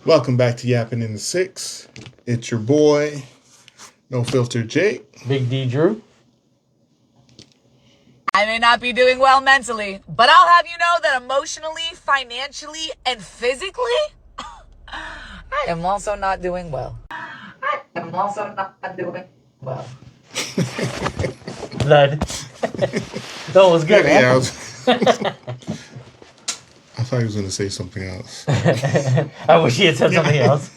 Welcome back to Yapping in the Six. It's your boy, No Filter Jake. Big D Drew. I may not be doing well mentally, but I'll have you know that emotionally, financially, and physically, I am also not doing well. Blood. That was good, Yeah, man. I thought he was going to say something else. I wish he had said something else.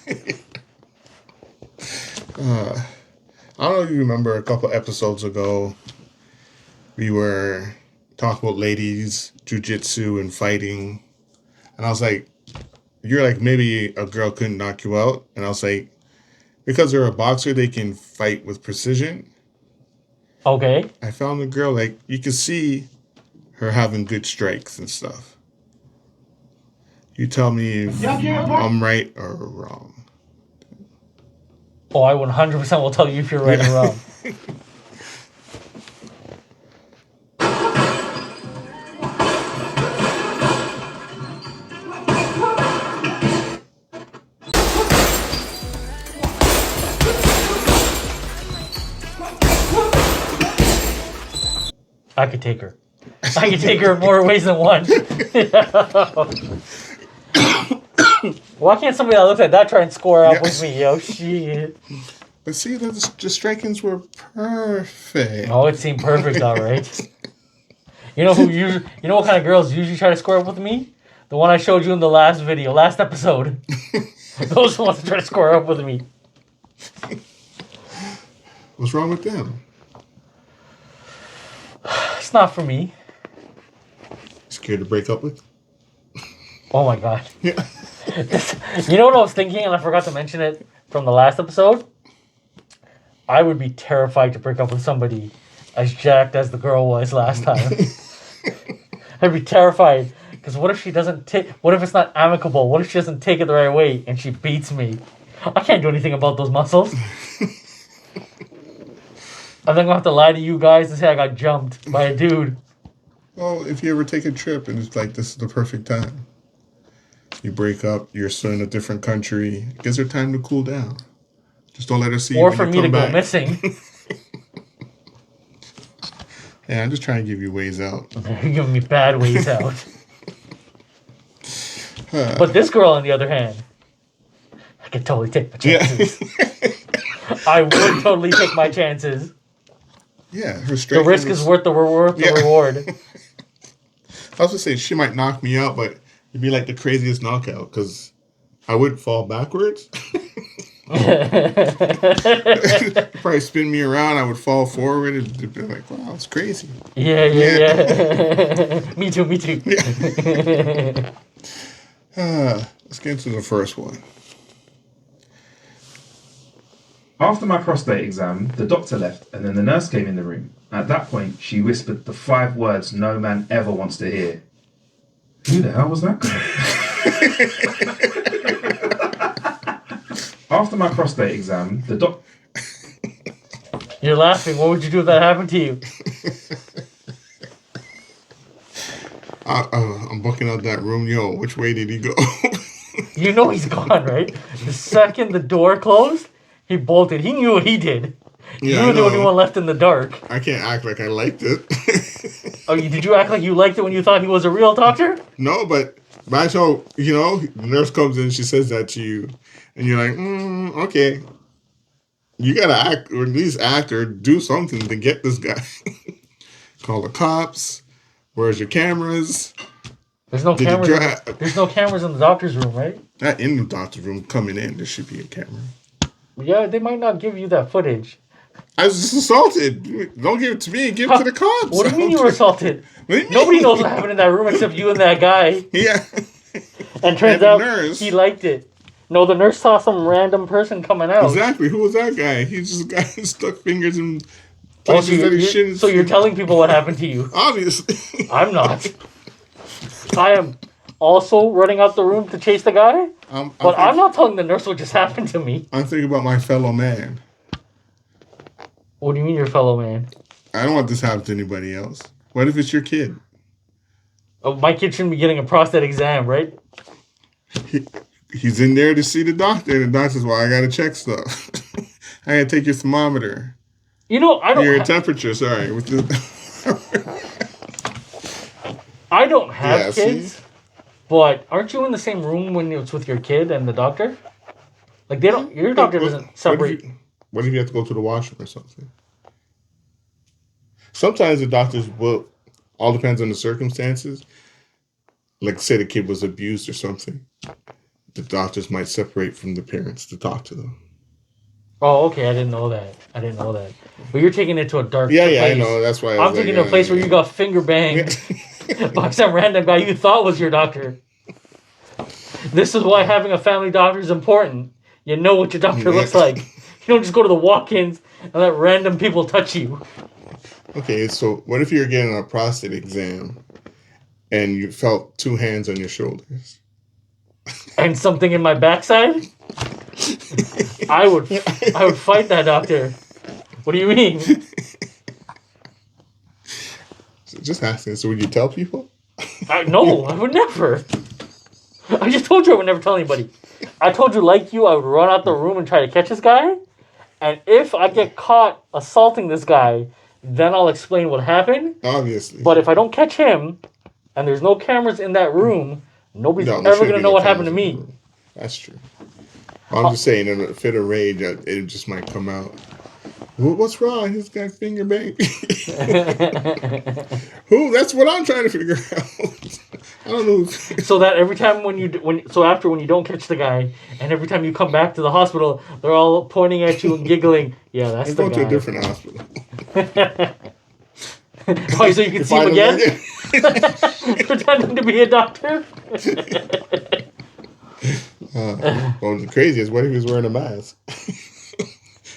I don't know if you remember a couple episodes ago, we were talking about ladies, jujitsu, and fighting. And I was like, you're like, maybe a girl couldn't knock you out. And I was like, because they're a boxer, they can fight with precision. Okay. I found a girl, like, you can see her having good strikes and stuff. You tell me if I'm right or wrong. Oh, I 100% will tell you if you're right or wrong. I could take her. I could take her in more ways than one. Why can't somebody that looks like that try and score up with me, yo? Shit. But see, the strikings were perfect. Oh, it seemed perfect, all right. You know what kind of girls usually try to square up with me? The one I showed you in the last episode. Those are the ones that try to square up with me. What's wrong with them? It's not for me. Scared to break up with? Oh my god. Yeah. You know what I was thinking, and I forgot to mention it from the last episode? I would be terrified to break up with somebody as jacked as the girl was last time. I'd be terrified. Because what if she doesn't take... What if it's not amicable? What if she doesn't take it the right way and she beats me? I can't do anything about those muscles. I'm then going to have to lie to you guys and say I got jumped by a dude. Well, if you ever take a trip and it's like, this is the perfect time. You break up, you're still in a different country. It gives her time to cool down. Just don't let her see you. Or for me to back. go missing. Yeah, I'm just trying to give you ways out. You're giving me bad ways out. But this girl, on the other hand, I could totally take my chances. Yeah. I would totally take my chances. Yeah, her The risk is worth the reward. I was going to say, she might knock me out, but it'd be like the craziest knockout, because I would fall backwards. Probably spin me around, I would fall forward, and it'd be like, wow, it's crazy. Yeah. Me too. Yeah. Let's get into the first one. After my prostate exam, the doctor left and then the nurse came in the room. At that point, she whispered the 5 words no man ever wants to hear. Who the hell was that guy? After my prostate exam, the doctor... You're laughing. What would you do if that happened to you? I'm booking out that room. Yo, which way did he go? You know he's gone, right? The second the door closed, he bolted. He knew what he did. Yeah, you were the only one left in the dark. I can't act like I liked it. Oh, did you act like you liked it when you thought he was a real doctor? No, but that's how, the nurse comes in, she says that to you, and you're like, okay. You gotta act, or at least act, or do something to get this guy. Call the cops. Where's your cameras? There's no cameras. There's no cameras in the doctor's room, right? Not in the doctor's room. Coming in, there should be a camera. Yeah, they might not give you that footage. I was just assaulted. Don't give it to me. Give it to the cops. What do you mean you were assaulted? Nobody knows what happened in that room except you and that guy. Yeah. And turns out he liked it. No, the nurse saw some random person coming out. Exactly. Who was that guy? He just got stuck fingers in places that he shouldn't. So you're telling people what happened to you? Obviously. I'm not. I am also running out the room to chase the guy, but I'm not telling the nurse what just happened to me. I'm thinking about my fellow man. What do you mean your fellow man? I don't want this to happen to anybody else. What if it's your kid? Oh, my kid shouldn't be getting a prostate exam, right? he's in there to see the doctor. And the doctor says, well, I got to check stuff. I got to take your thermometer. You know, I don't... Your temperature, sorry. With the I don't have kids, see? but aren't you in the same room when it's with your kid and the doctor? Like, they don't... Your doctor doesn't separate... What if you have to go to the washroom or something? Sometimes the doctors will... All depends on the circumstances. Like, say the kid was abused or something. The doctors might separate from the parents to talk to them. Oh, okay. I didn't know that. But you're taking it to a dark place. Yeah, I know. That's why I'm taking it to a place where you got finger banged by some random guy you thought was your doctor. This is why having a family doctor is important. You know what your doctor looks like. You don't just go to the walk-ins and let random people touch you. Okay, so what if you're getting a prostate exam and you felt 2 hands on your shoulders? And something in my backside? I would fight that doctor. What do you mean? So just asking. So would you tell people? No, I would never. I just told you I would never tell anybody. I told you, like you, I would run out the room and try to catch this guy. And if I get caught assaulting this guy, then I'll explain what happened. Obviously. But if I don't catch him, and there's no cameras in that room, nobody's ever going to know what happened to me. That's true. I'm just saying, in a fit of rage, it just might come out. What's wrong? He's got finger banged. Who? That's what I'm trying to figure out. I don't know. So that every time when you don't catch the guy, and every time you come back to the hospital, they're all pointing at you and giggling. Yeah, that's the guy. Go to a different hospital. Oh, so you can see him again? Pretending to be a doctor? Well, the craziest, what if he was wearing a mask?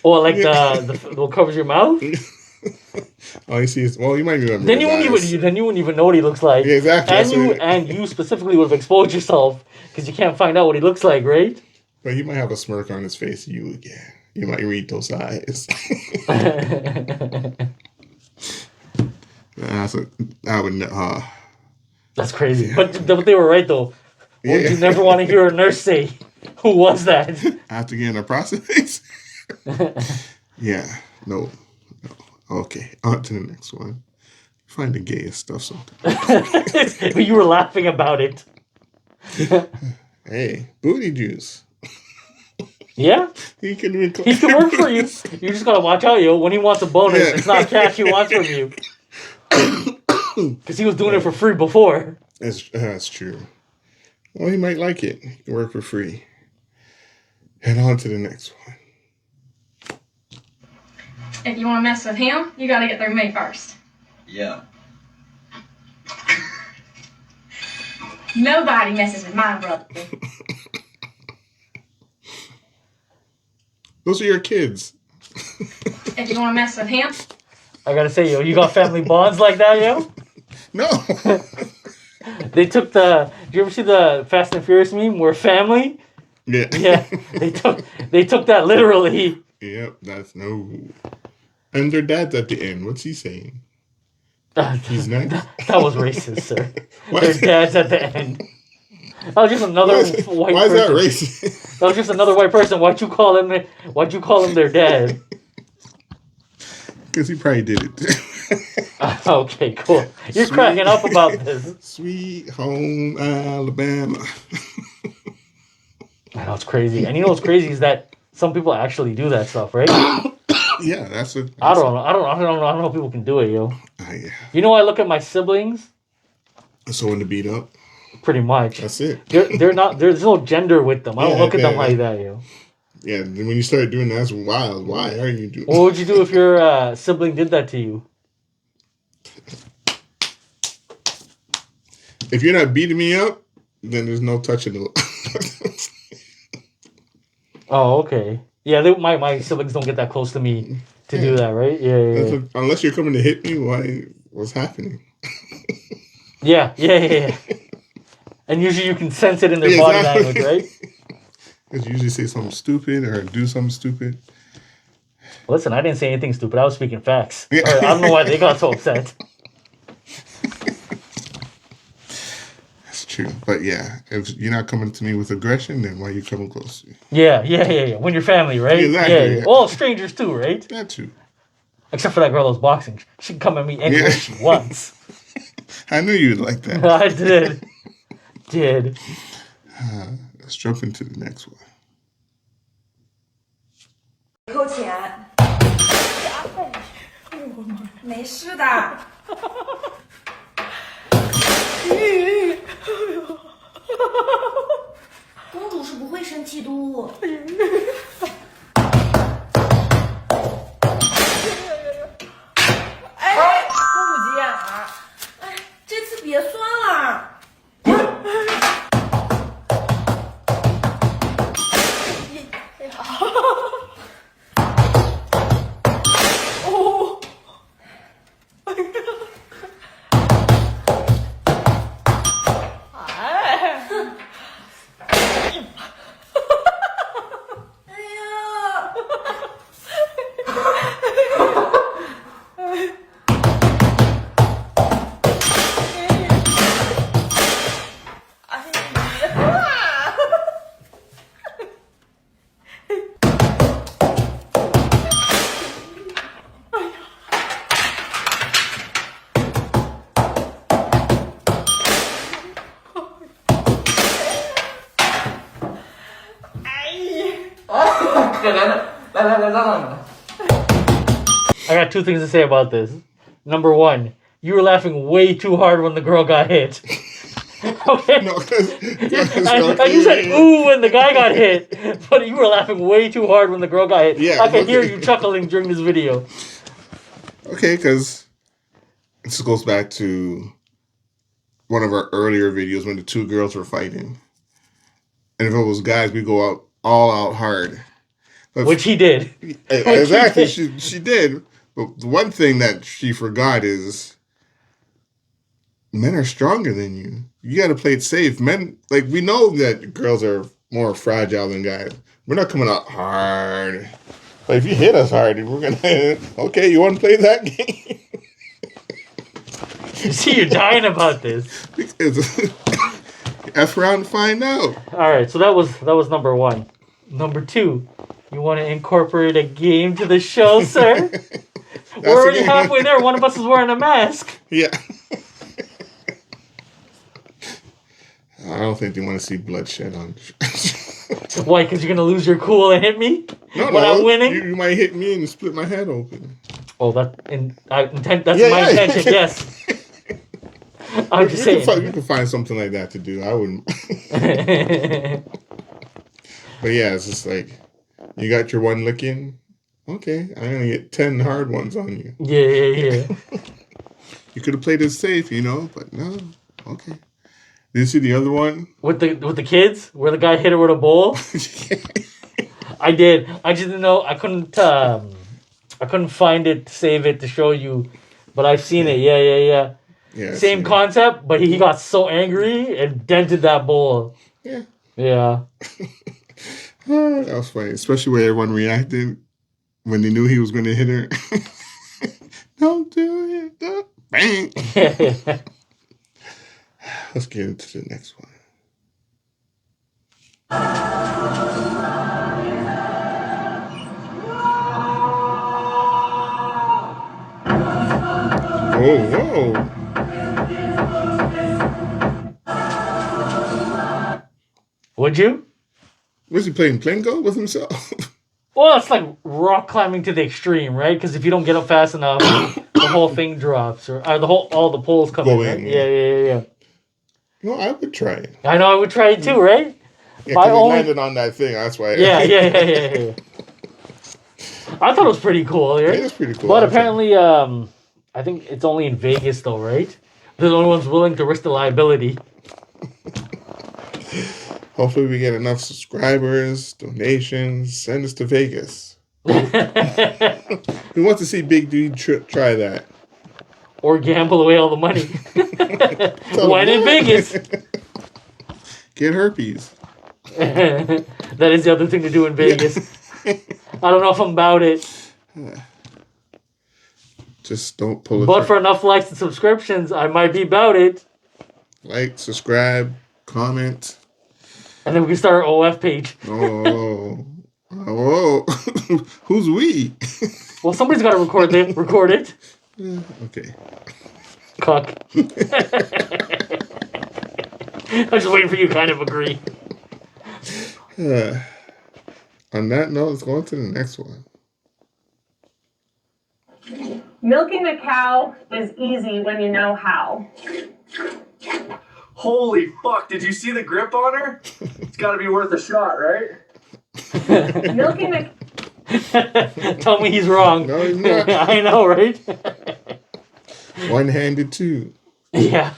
Or like the what covers your mouth? Oh, you see, well, you might remember. Then you wouldn't even know what he looks like. Yeah, exactly. And you specifically would have exposed yourself because you can't find out what he looks like, right? But he might have a smirk on his face. You might read those eyes. That's crazy. But they were right though. Would you never want to hear a nurse say, "Who was that?" After getting a prostate. Yeah. No. Okay. On to the next one. Find the gayest stuff sometimes. You were laughing about it. Hey, booty juice. Yeah? He can work for you. You just gotta watch out, yo. When he wants a bonus, it's not cash he wants from you. Because he was doing it for free before. That's true. Well, he might like it. He can work for free. Head on to the next one. If you want to mess with him, you got to get through me first. Yeah. Nobody messes with my brother. Those are your kids. If you want to mess with him. I gotta say, yo, you got family bonds like that, yo? No. They took did you ever see the Fast and Furious meme? We're family? Yeah. Yeah. They took that literally. Yep, that's no. And their dad's at the end. What's he saying? He's nice. That was racist, sir. Their dad's at the end. That was just another white person. Why is that racist? That was just another white person. Why'd you call him their dad? Because he probably did it. Okay, cool. You're cracking up about this. Sweet home Alabama. I know, it's crazy. And you know what's crazy is that some people actually do that stuff, right? Yeah, that's it. I don't know how people can do it, yo. Yeah. You know, I look at my siblings. So when to beat up. Pretty much. That's it. They're not. There's no gender with them. I don't look at them like that, yo. Yeah, when you start doing that, that's wild. Why are you doing? What would you do if your sibling did that to you? If you're not beating me up, then there's no touching the. Oh, okay. Yeah, my siblings don't get that close to me to do that, right? Yeah. Unless you're coming to hit me, what's happening? Yeah. And usually you can sense it in their body language, right? Because you usually say something stupid or do something stupid. Listen, I didn't say anything stupid. I was speaking facts. I don't know why they got so upset. That's True. But yeah, if you're not coming to me with aggression, then why are you coming close to me? Yeah. When you're family, right? Exactly. Yeah. Well, strangers too, right? That too. Except for that girl that was boxing. She can come at me anywhere she wants. I knew you'd like that. I did. Let's jump into the next one. 扣钱。没事的。公主是不会生气的。哎，公主急眼了。哎，这次别算了。I got two things to say about this. Number one, you were laughing way too hard when the girl got hit. Okay? No, and you said, ooh, when the guy got hit. But you were laughing way too hard when the girl got hit. Yeah, I can hear you chuckling during this video. Okay, because this goes back to one of our earlier videos when the two girls were fighting. And if it was guys, we go out all out hard. But Which he did. Exactly, she did. But the one thing that she forgot is men are stronger than you. You got to play it safe. Men, like, we know that girls are more fragile than guys. We're not coming out hard. But if you hit us hard, we're going to, okay, you want to play that game? You see, you're dying about this. Because F around and find out. All right, so that was number one. Number two, you want to incorporate a game to the show, sir? We're already halfway there. One of us is wearing a mask. Yeah. I don't think they want to see bloodshed on. Why? Because you're gonna lose your cool and hit me No, when I'm winning. You might hit me and split my head open. Oh, that's my intention. Yes. I'm just saying. You can find something like that to do. I wouldn't. But yeah, it's just like you got your one licking. Okay, I'm gonna get 10 hard ones on you. Yeah. You could have played it safe, but no. Okay. Did you see the other one? With the kids, where the guy hit her with a bowl. I did. I just didn't know. I couldn't find it to save it to show you, but I've seen it. Yeah. Yeah. Same concept, but he got so angry and dented that bowl. Yeah. Yeah. That was funny, especially where everyone reacted when they knew he was going to hit her. Don't do it. Don't. Bang. Let's get into the next one. Whoa. Would you? Was he playing Plinko with himself? Well, it's like rock climbing to the extreme, right? Because if you don't get up fast enough, the whole thing drops, or all the poles come in. Right? Yeah. No, I would try it. I know I would try it too, right? Yeah, because he landed on that thing. That's why. Yeah. I thought it was pretty cool. Right? It is pretty cool. But apparently, I think it's only in Vegas, though, right? They're the only ones willing to risk the liability. Hopefully we get enough subscribers, donations, send us to Vegas. We want to see Big D try that. Or gamble away all the money. When in Vegas. Get herpes. That is the other thing to do in Vegas. I don't know if I'm about it. Just don't pull it. But for enough likes and subscriptions, I might be about it. Like, subscribe, comment. And then we can start our OF page. Oh. Who's we? Well, somebody's got to record it. Okay. Cuck. I'm just waiting for you to kind of agree. On that note, let's go on to the next one. Milking a cow is easy when you know how. Holy fuck, did you see the grip on her? It's gotta be worth a shot, right? Milking a Tell me he's wrong. No, he's not. I know, right? One-handed too. Yeah.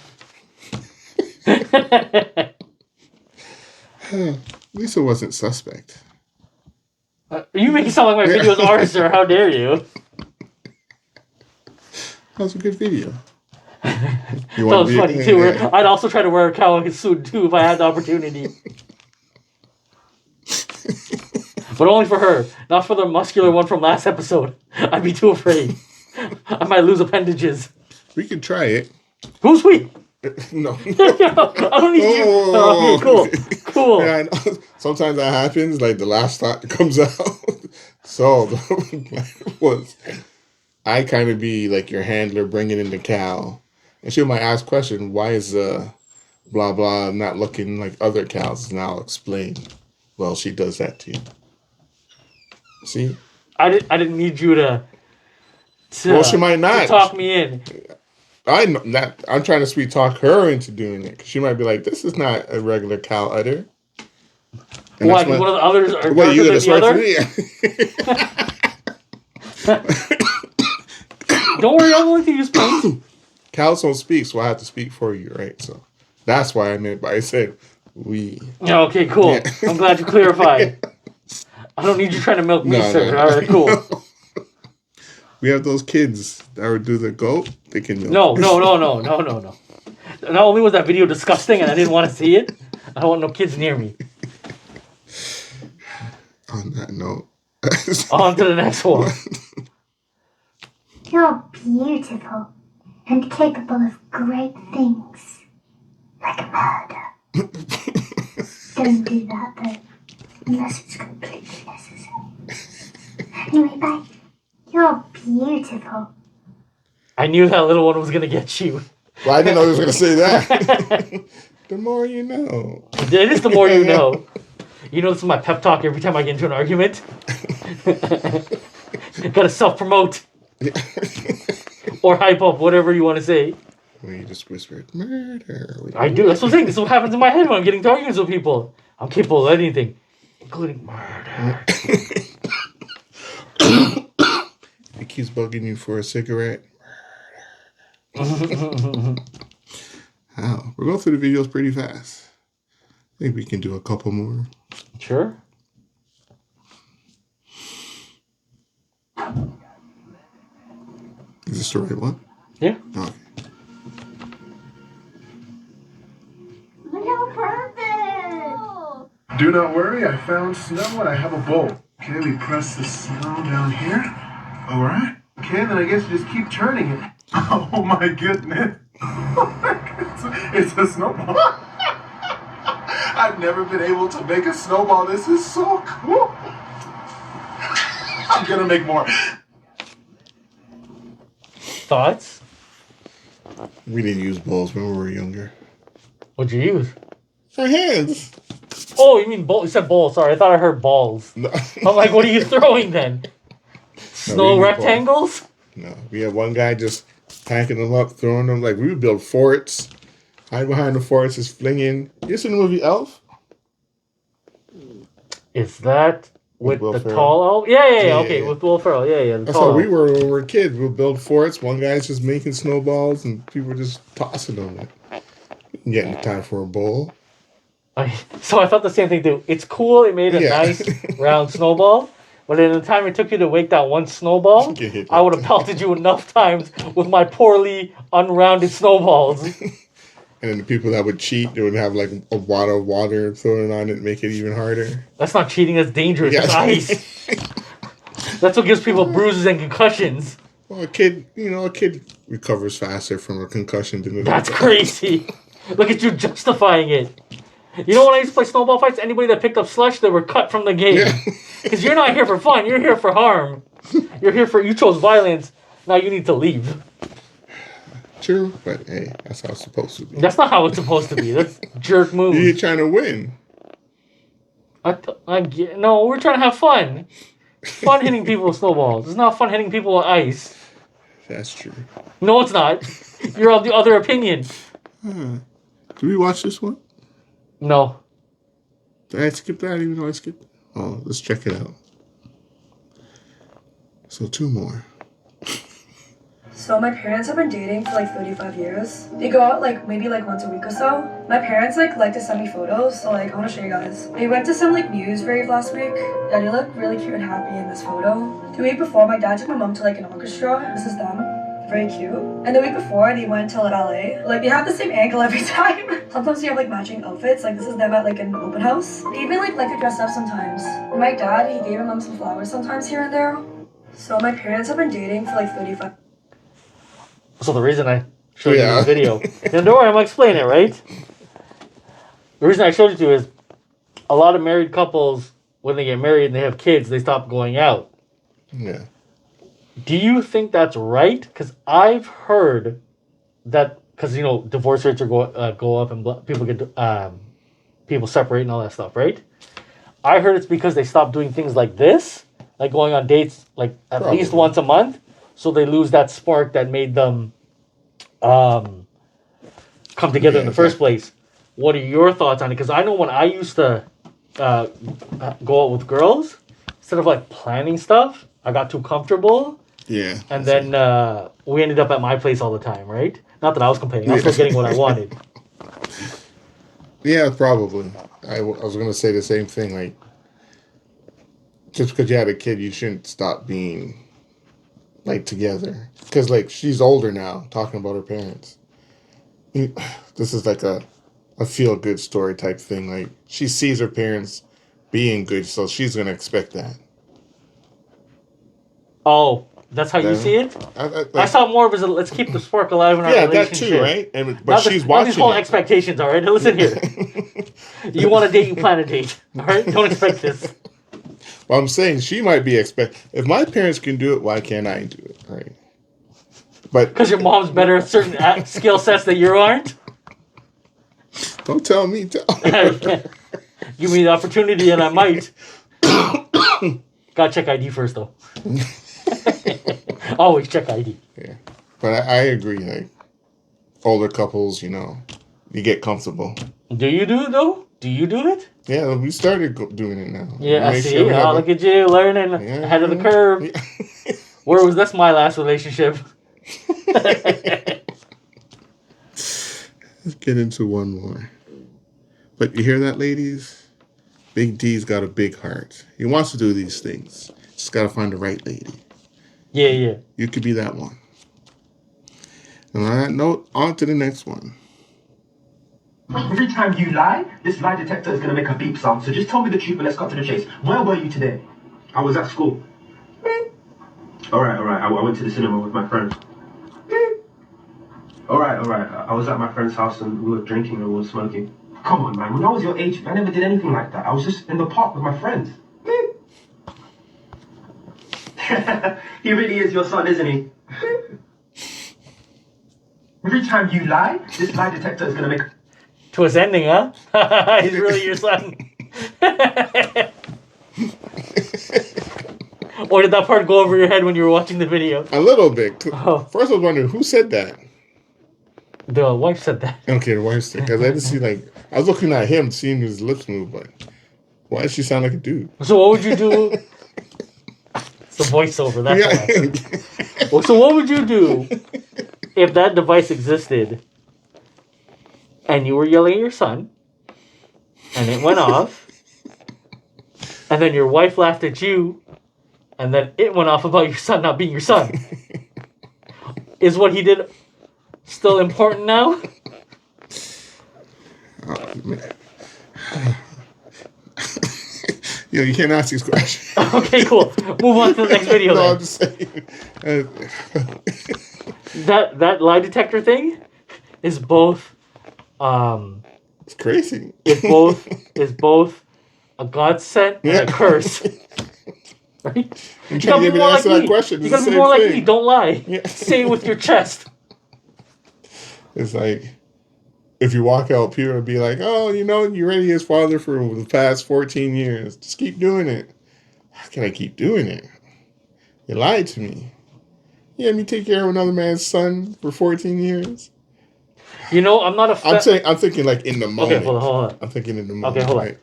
Lisa wasn't suspect. You make it sound like my videos are, sir. How dare you? That was a good video. That was funny too. I'd also try to wear a cow suit too if I had the opportunity. But only for her, not for the muscular one from last episode. I'd be too afraid. I might lose appendages. We could try it. Who's we? No. I don't need you. Oh, Okay, cool. Yeah, I know. Sometimes that happens, like the last thought that comes out. So the plan was I kind of be like your handler bringing in the cow. And she might ask question, why is blah blah not looking like other cows? And I'll explain. Well, she does that to you. See? I didn't need you to Well, she might not. to talk me in. I know that I'm trying to sweet talk her into doing it. 'Cause she might be like, this is not a regular cow udder. And Why? One of the others are Wait, you darker gonna than swear the other? Don't worry, I'm going to use paint. Cows don't speak, so I have to speak for you, right? So that's why I meant by I said we. Yeah, okay, cool. Yeah. I'm glad you clarified. I don't need you trying to milk me, sir. No. All right, cool. We have those kids that would do the goat. They can milk. No. Not only was that video disgusting and I didn't want to see it, I don't want no kids near me. On that note. On to the next one. You're beautiful and capable of great things. Like murder. Don't do that, though. Unless it's completely necessary. Anyway, bye. You're beautiful. I knew that little one was going to get you. Well, I didn't know he was going to say that. The more you know. It is the more you know. You know, this is my pep talk every time I get into an argument. Gotta self-promote. Or hype up, whatever you want to say. When you just whispered, murder. I do. That's what I'm saying. This is what happens in my head when I'm getting into arguments with people. I'm capable of anything, including murder. He keeps bugging you for a cigarette. Wow. We're going through the videos pretty fast. I think we can do a couple more. Sure. Is this the right one? Yeah. Okay. You're perfect. Do not worry, I found snow and I have a bowl. Okay, we press the snow down here. Alright. Okay, then I guess you just keep turning it. Oh my goodness. It's a snowball. I've never been able to make a snowball. This is so cool. I'm gonna make more. Thoughts? We didn't use balls when we were younger. What'd you use? For hands. Oh, you mean ball? You said ball. Sorry, I thought I heard balls. No. I'm like, what are you throwing then? Snow use rectangles? No. We had one guy just packing them up, throwing them. Like, we would build forts. Hide behind the forts, just flinging. You seen the movie Elf? Is that with Will the Ferrell. tall elf? Yeah. Okay, Yeah. with Will Ferrell. Yeah. The That's tall how we elf. were when we were kids. We would build forts. One guy's just making snowballs, and people were just tossing them. Getting time for a bowl. So I thought the same thing too. It's cool. It made a Yeah. nice round snowball. But in the time it took you to wake that one snowball, Get hit I would have pelted you enough times with my poorly unrounded snowballs. And then the people that would cheat, they would have like a wad of water thrown on it, make it even harder. That's not cheating. That's dangerous. That's ice. That's what gives people bruises and concussions. Well, a kid recovers faster from a concussion than That's crazy. Look at you justifying it. You know when I used to play snowball fights, anybody that picked up slush, they were cut from the game. Because you're not here for fun, you're here for harm. You chose violence, now you need to leave. True, but hey, that's how it's supposed to be. That's not how it's supposed to be. That's jerk move. You're trying to win. No, we're trying to have fun. Fun hitting people with snowballs. It's not fun hitting people with ice. That's true. No, it's not. You're of the other opinion. Did we watch this one? No. Did I skip that? I didn't even know I skipped it. Oh, let's check it out. So 2 more. So my parents have been dating for like 35 years. They go out maybe once a week or so. My parents like to send me photos, so I want to show you guys. They went to some news rave last week. Yeah, they look really cute and happy in this photo. The week before, my dad took my mom to an orchestra. This is them. Very cute. And the week before, they went to LA. They have the same angle every time. Sometimes they have matching outfits. This is them at an open house. They even like to dress up sometimes. And my dad, he gave my mom some flowers sometimes here and there. So my parents have been dating for 35. So the reason I showed you this video, and don't worry, I'm gonna explain it, right? The reason I showed it to you is a lot of married couples, when they get married and they have kids, they stop going out. Yeah. Do you think that's right? Because I've heard that, because divorce rates are go up and people get people separate and all that stuff, right? I heard it's because they stop doing things like this, like going on dates at least once a month. So they lose that spark that made them come together in the first place. What are your thoughts on it? Because I know when I used to go out with girls, instead of planning stuff, I got too comfortable. Yeah. And then we ended up at my place all the time, right? Not that I was complaining. I was still getting what I wanted. Yeah, probably. I was going to say the same thing. Just because you had a kid, you shouldn't stop being together, because she's older now, talking about her parents. This is a feel good story type thing. She sees her parents being good, so she's gonna expect that. Oh, that's how you see it? I saw more of it as let's keep the spark alive in our relationship. Yeah, that too, right? But she's watching. These whole expectations, all right? Now listen here. You want a date, you plan a date, all right? Don't expect this. Well, I'm saying she might be if my parents can do it, why can't I do it? Right? But because your mom's better at certain skill sets that you aren't. Don't tell me. Give me the opportunity, and I might. Gotta check ID first, though. Always check ID. Yeah, but I agree. Older couples, you get comfortable. Do you do it though? Do you do it? Yeah, we started doing it now. Yeah, I see. Look at you learning ahead of the curve. Yeah. Where was this my last relationship? Let's get into one more. But you hear that, ladies? Big D's got a big heart. He wants to do these things. Just got to find the right lady. Yeah. You could be that one. And on that note, on to the next one. Every time you lie, this lie detector is going to make a beep sound. So just tell me the truth and let's cut to the chase. Where were you today? I was at school. Alright. I went to the cinema with my friends. Alright. I was at my friend's house and we were drinking and we were smoking. Come on, man. When I was your age, I never did anything like that. I was just in the park with my friends. He really is your son, isn't he? Every time you lie, this lie detector is going to make... Twist ending, huh? He's really your son. Or did that part go over your head when you were watching the video? A little bit. Oh. First I was wondering, who said that? The wife said that. Okay, the wife said because I didn't see I was looking at him, seeing his lips move, but why does she sound like a dude? So what would you do? It's the voiceover, that's why. So what would you do if that device existed and you were yelling at your son and it went off and then your wife laughed at you and then it went off about your son not being your son? Is what he did still important now? Oh, man. You can't ask these questions. Okay, cool. Move on to the next video. No, then. I'm just saying. That lie detector thing is both It's crazy. is both a godsend and a curse. Right? I'm trying to get me to answer that question. You gotta be more like me. Don't lie. Yeah. Say it with your chest. It's like, if you walk out, people will be like, oh, you know, you're already his father for the past 14 years. Just keep doing it. How can I keep doing it? You lied to me. You had me take care of another man's son for 14 years. You know, I'm not a fan. I'm thinking like in the moment. Okay, hold on. I'm thinking in the moment. Okay, hold right?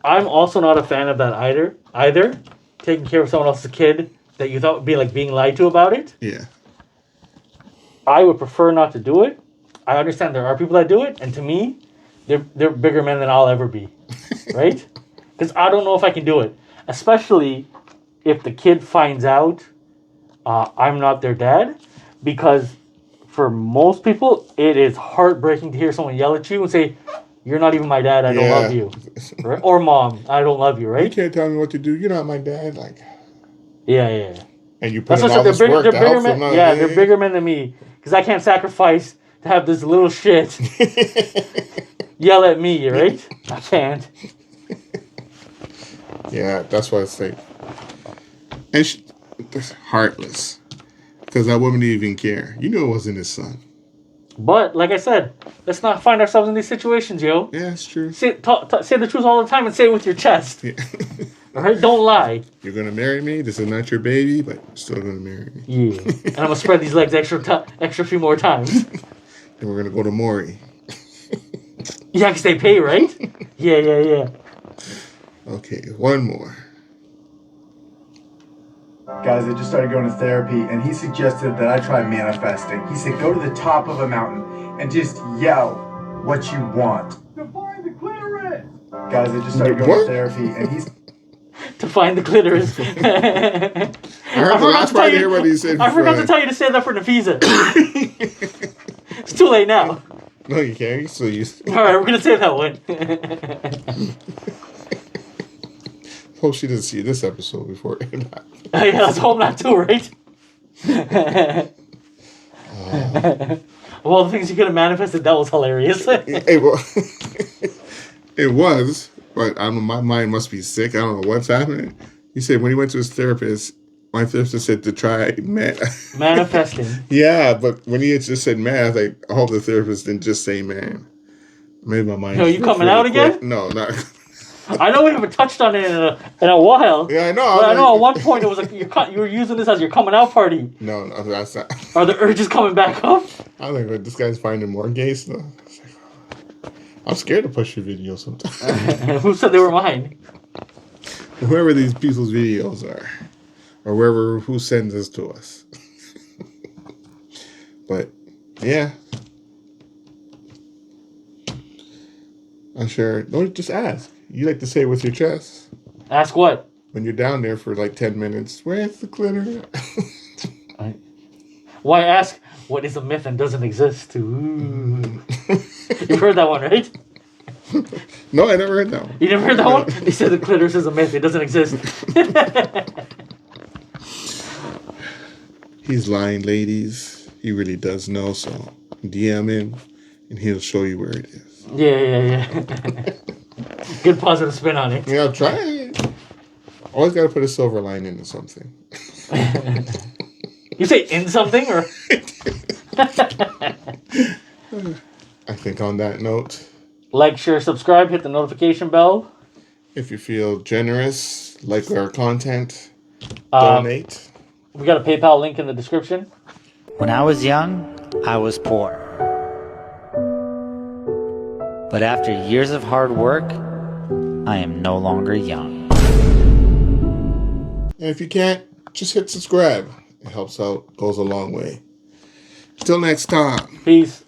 on. I'm also not a fan of that either. Taking care of someone else's kid that you thought would be like being lied to about it. Yeah. I would prefer not to do it. I understand there are people that do it, and to me, they're bigger men than I'll ever be, right? Because I don't know if I can do it, especially if the kid finds out I'm not their dad. Because for most people, it is heartbreaking to hear someone yell at you and say, "You're not even my dad. I don't love you," right? Or "Mom, I don't love you." Right? You can't tell me what to do. You're not my dad. Like. Yeah. And you put in all this work to help them out. Yeah, they're bigger men than me because I can't sacrifice to have this little shit yell at me, right? I can't. Yeah, that's what I say. And that's heartless. Because that woman didn't even care. You knew it wasn't his son. But, like I said, let's not find ourselves in these situations, yo. Yeah, it's true. Say the truth all the time and say it with your chest. Yeah. All right? Don't lie. You're going to marry me? This is not your baby, but you're still going to marry me. Yeah. And I'm going to spread these legs extra few more times. Then we're going to go to Maury. Yeah, because they pay, right? Yeah. Okay, one more. Guys, I just started going to therapy, and he suggested that I try manifesting. He said, go to the top of a mountain and just yell what you want. To find the clitoris! Guys, I just started going to therapy, and he's... To find the clitoris. I heard the last part here what he said. I forgot to tell you to say that for Nafisa. It's too late now. No, you can't. You still use it. All right, we're going to say that one. Hope she doesn't see this episode before. Yeah, let's hope not too, right? Of all the things you could have manifested, that was hilarious. It was, but I don't know, my mind must be sick. I don't know what's happening. He said when he went to his therapist, my therapist said to try manifesting. Yeah, but when he just said man, I was like, I hope the therapist didn't just say man. Maybe my mind. No, you coming out again? No, not. I know we haven't touched on it in a while. Yeah, I know. But I know at one point it was like you were using this as your coming out party. No, that's not. Are the urges coming back up? I think this guy's finding more gay stuff. I'm scared to push your videos sometimes. Who said they were mine? Whoever these people's videos are, or who sends this to us. But yeah, I'm sure. Don't just ask. You like to say it with your chest. Ask what? When you're down there for like 10 minutes, where's the clitoris? Why ask what is a myth and doesn't exist? Ooh. You've heard that one, right? No, I never heard that one. You never heard that one? He said the clitoris is a myth. It doesn't exist. He's lying, ladies. He really does know, so DM him and he'll show you where it is. Yeah. Good positive spin on it. Yeah, try it. Always got to put a silver line into something. You say in something or? I think on that note. Like, share, subscribe, hit the notification bell. If you feel generous, like our content, donate. We got a PayPal link in the description. When I was young, I was poor. But after years of hard work, I am no longer young. And if you can't, just hit subscribe. It helps out, goes a long way. Till next time. Peace.